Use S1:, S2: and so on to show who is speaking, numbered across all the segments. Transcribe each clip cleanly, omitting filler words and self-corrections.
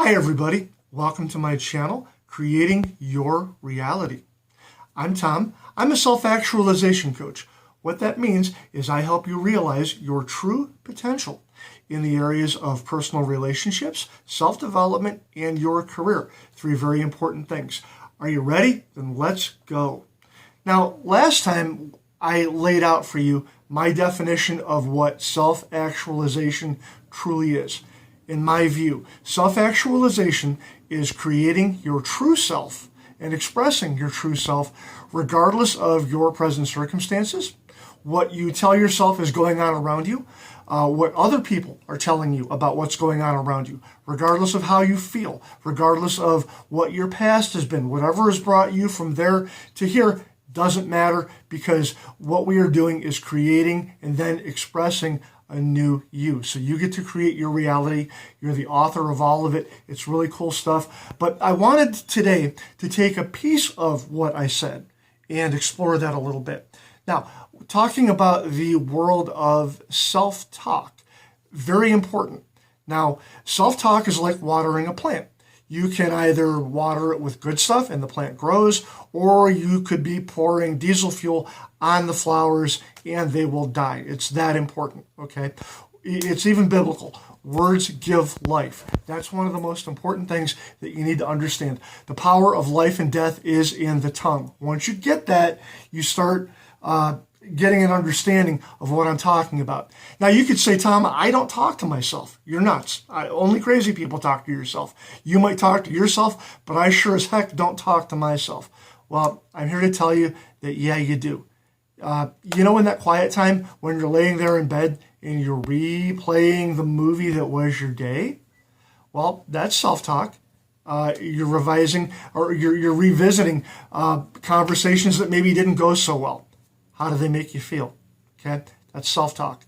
S1: Hi everybody, welcome to my channel, Creating Your Reality. I'm Tom. I'm a self-actualization coach. What that means is I help you realize your true potential in the areas of personal relationships, self-development, and your career. Three very important things. Are you ready? Then let's go. Now, last time I laid out for you my definition of what self-actualization truly is. In my view, self-actualization is creating your true self and expressing your true self regardless of your present circumstances, what you tell yourself is going on around you, what other people are telling you about what's going on around you, regardless of how you feel, regardless of what your past has been, whatever has brought you from there to here doesn't matter, because what we are doing is creating and then expressing a new you. So you get to create your reality. You're the author of all of it. It's really cool stuff. But I wanted today to take a piece of what I said and explore that a little bit. Now, talking about the world of self-talk, very important. Now, self-talk is like watering a plant. You can either water it with good stuff and the plant grows, or you could be pouring diesel fuel on the flowers and they will die. It's that important, okay? It's even biblical. Words give life. That's one of the most important things that you need to understand. The power of life and death is in the tongue. Once you get that, you start getting an understanding of what I'm talking about. Now, you could say, Tom, I don't talk to myself. You're nuts. Only crazy people talk to yourself. You might talk to yourself, but I sure as heck don't talk to myself. Well, I'm here to tell you that, yeah, you do. You know, in that quiet time when you're laying there in bed and you're replaying the movie that was your day, well, that's self-talk. You're revising, or you're revisiting conversations that maybe didn't go so well. How do they make you feel? Okay, that's self-talk.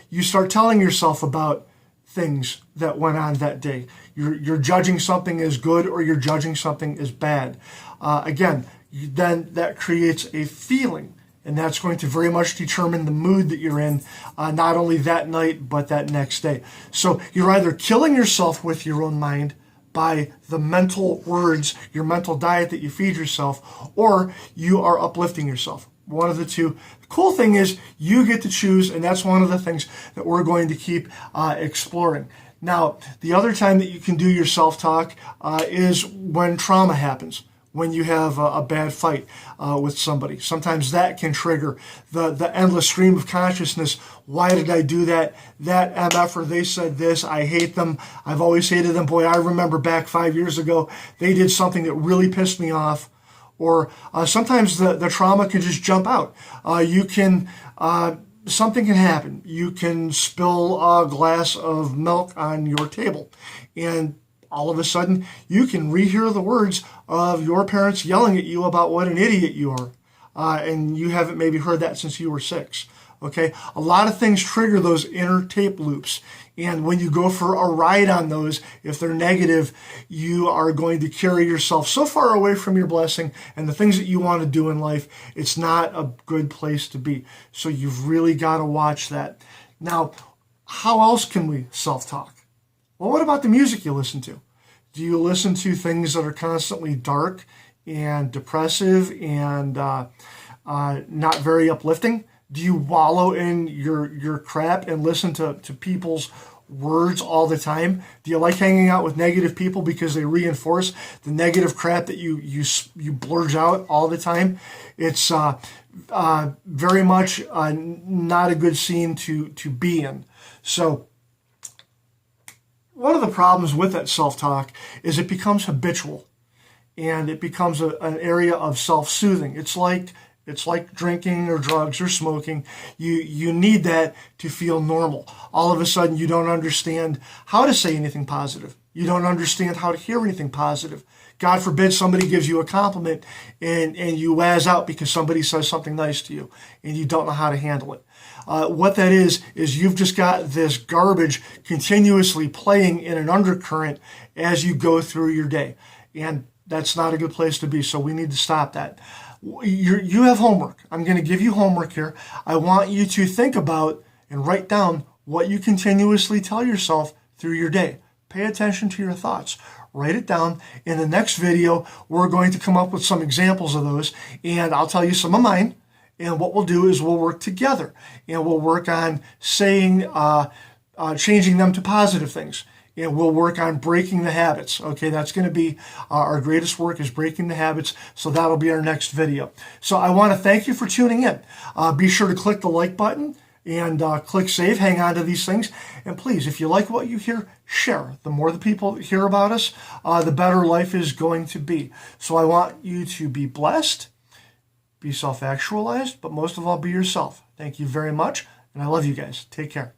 S1: You start telling yourself about things that went on that day. You're judging something as good, or you're judging something as bad. Again, then that creates a feeling, and that's going to very much determine the mood that you're in, not only that night, but that next day. So you're either killing yourself with your own mind by the mental words, your mental diet that you feed yourself, or you are uplifting yourself. One of the two. The cool thing is you get to choose, and that's one of the things that we're going to keep exploring. Now, the other time that you can do your self-talk is when trauma happens, when you have a bad fight with somebody. Sometimes that can trigger the endless stream of consciousness. Why did I do that? That MFer, they said this. I hate them. I've always hated them. Boy, I remember back 5 years ago, they did something that really pissed me off. Or sometimes the trauma can just jump out. Something can happen. You can spill a glass of milk on your table, and all of a sudden you can rehear the words of your parents yelling at you about what an idiot you are. And you haven't maybe heard that since you were 6. Okay, a lot of things trigger those inner tape loops. And when you go for a ride on those, if they're negative, you are going to carry yourself so far away from your blessing and the things that you want to do in life. It's not a good place to be. So you've really got to watch that. Now, how else can we self-talk? Well, what about the music you listen to? Do you listen to things that are constantly dark and depressive and not very uplifting? Do you wallow in your crap and listen to people's words all the time? Do you like hanging out with negative people because they reinforce the negative crap that you blurge out all the time? It's very much not a good scene to be in. So one of the problems with that self-talk is it becomes habitual, and it becomes an area of self-soothing. It's like drinking or drugs or smoking. You need that to feel normal. All of a sudden, you don't understand how to say anything positive. You don't understand how to hear anything positive. God forbid somebody gives you a compliment and you wazz out because somebody says something nice to you and you don't know how to handle it. What that is you've just got this garbage continuously playing in an undercurrent as you go through your day. And that's not a good place to be, so we need to stop that. You have homework. I'm going to give you homework here. I want you to think about and write down what you continuously tell yourself through your day. Pay attention to your thoughts. Write it down. In the next video, we're going to come up with some examples of those, and I'll tell you some of mine. And what we'll do is we'll work together, and we'll work on saying, changing them to positive things. And we'll work on breaking the habits. Okay, that's going to be our greatest work, is breaking the habits. So that'll be our next video. So I want to thank you for tuning in. Be sure to click the like button and click save. Hang on to these things. And please, if you like what you hear, share. The more the people hear about us, the better life is going to be. So I want you to be blessed, be self-actualized, but most of all, be yourself. Thank you very much. And I love you guys. Take care.